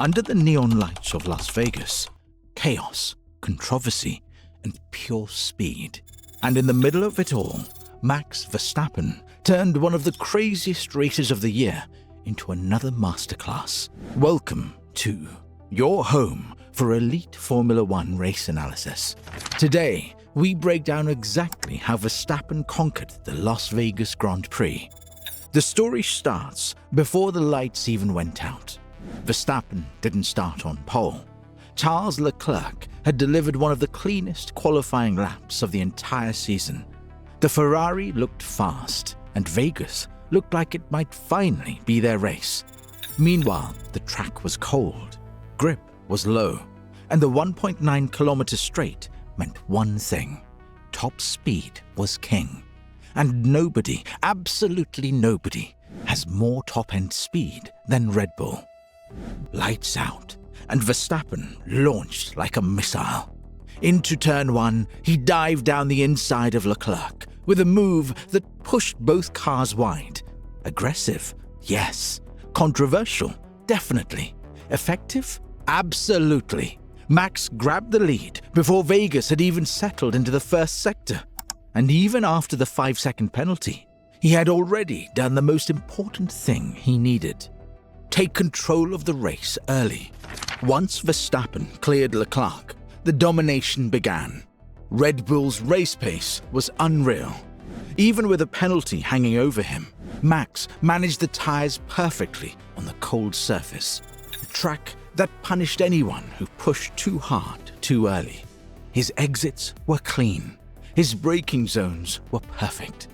Under the neon lights of Las Vegas, chaos, controversy, and pure speed. And in the middle of it all, Max Verstappen turned one of the craziest races of the year into another masterclass. Welcome to your home for elite Formula One race analysis. Today, we break down exactly how Verstappen conquered the Las Vegas Grand Prix. The story starts before the lights even went out. Verstappen didn't start on pole. Charles Leclerc had delivered one of the cleanest qualifying laps of the entire season. The Ferrari looked fast, and Vegas looked like it might finally be their race. Meanwhile, the track was cold, grip was low, and the 1.9-kilometer straight meant one thing: top speed was king. And nobody, absolutely nobody, has more top-end speed than Red Bull. Lights out, and Verstappen launched like a missile. Into turn one, he dived down the inside of Leclerc with a move that pushed both cars wide. Aggressive? Yes. Controversial? Definitely. Effective? Absolutely. Max grabbed the lead before Vegas had even settled into the first sector. And even after the 5-second penalty, he had already done the most important thing he needed: take control of the race early. Once Verstappen cleared Leclerc, the domination began. Red Bull's race pace was unreal. Even with a penalty hanging over him, Max managed the tires perfectly on the cold surface, a track that punished anyone who pushed too hard too early. His exits were clean. His braking zones were perfect,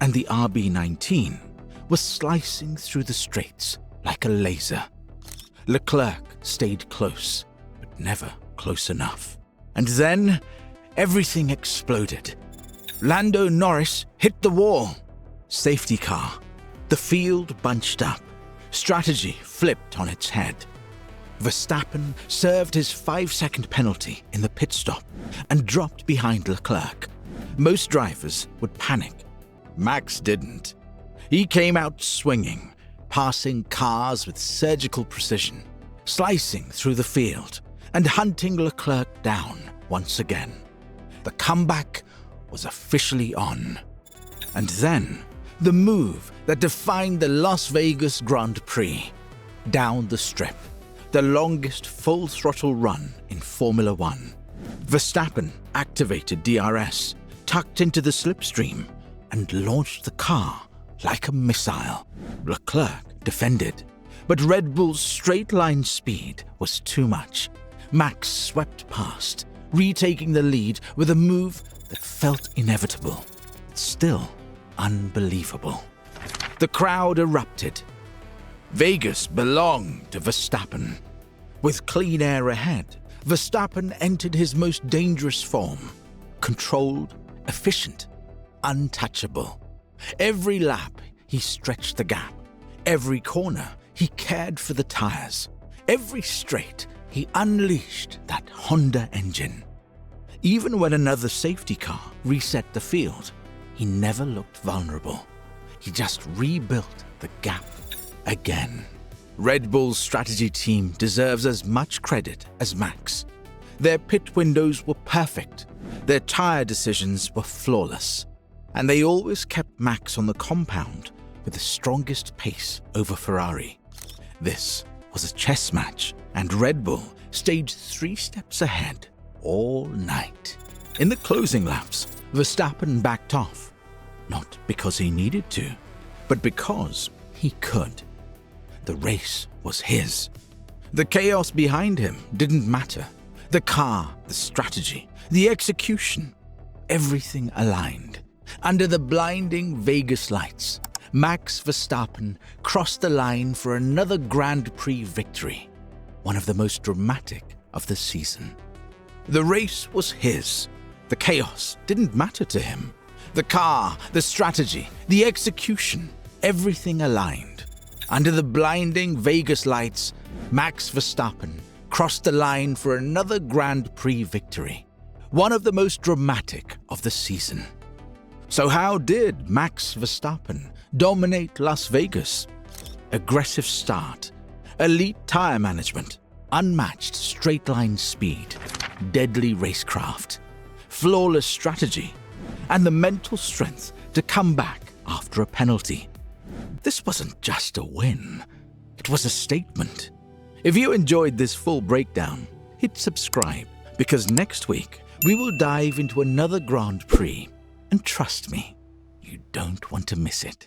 and the RB19 was slicing through the straights like a laser. Leclerc stayed close, but never close enough. And then, everything exploded. Lando Norris hit the wall. Safety car. The field bunched up. Strategy flipped on its head. Verstappen served his 5-second penalty in the pit stop and dropped behind Leclerc. Most drivers would panic. Max didn't. He came out swinging, passing cars with surgical precision, slicing through the field, and hunting Leclerc down once again. The comeback was officially on. And then, the move that defined the Las Vegas Grand Prix. Down the strip, the longest full-throttle run in Formula One. Verstappen activated DRS, tucked into the slipstream, and launched the car like a missile. Leclerc defended, but Red Bull's straight-line speed was too much. Max swept past, retaking the lead with a move that felt inevitable, but still unbelievable. The crowd erupted. Vegas belonged to Verstappen. With clean air ahead, Verstappen entered his most dangerous form: controlled, efficient, untouchable. Every lap, he stretched the gap. Every corner, he cared for the tires. Every straight, he unleashed that Honda engine. Even when another safety car reset the field, he never looked vulnerable. He just rebuilt the gap again. Red Bull's strategy team deserves as much credit as Max. Their pit windows were perfect. Their tire decisions were flawless. And they always kept Max on the compound with the strongest pace over Ferrari. This was a chess match, and Red Bull stayed 3 steps ahead all night. In the closing laps, Verstappen backed off. Not because he needed to, but because he could. The race was his. The chaos behind him didn't matter. The car, the strategy, the execution, everything aligned. Under the blinding Vegas lights, Max Verstappen crossed the line for another Grand Prix victory, one of the most dramatic of the season. The race was his. The chaos didn't matter to him. The car, the strategy, the execution, everything aligned. Under the blinding Vegas lights, Max Verstappen crossed the line for another Grand Prix victory, one of the most dramatic of the season. So how did Max Verstappen dominate Las Vegas? Aggressive start, elite tire management, unmatched straight-line speed, deadly racecraft, flawless strategy, and the mental strength to come back after a penalty. This wasn't just a win, it was a statement. If you enjoyed this full breakdown, hit subscribe, because next week we will dive into another Grand Prix, and trust me, you don't want to miss it.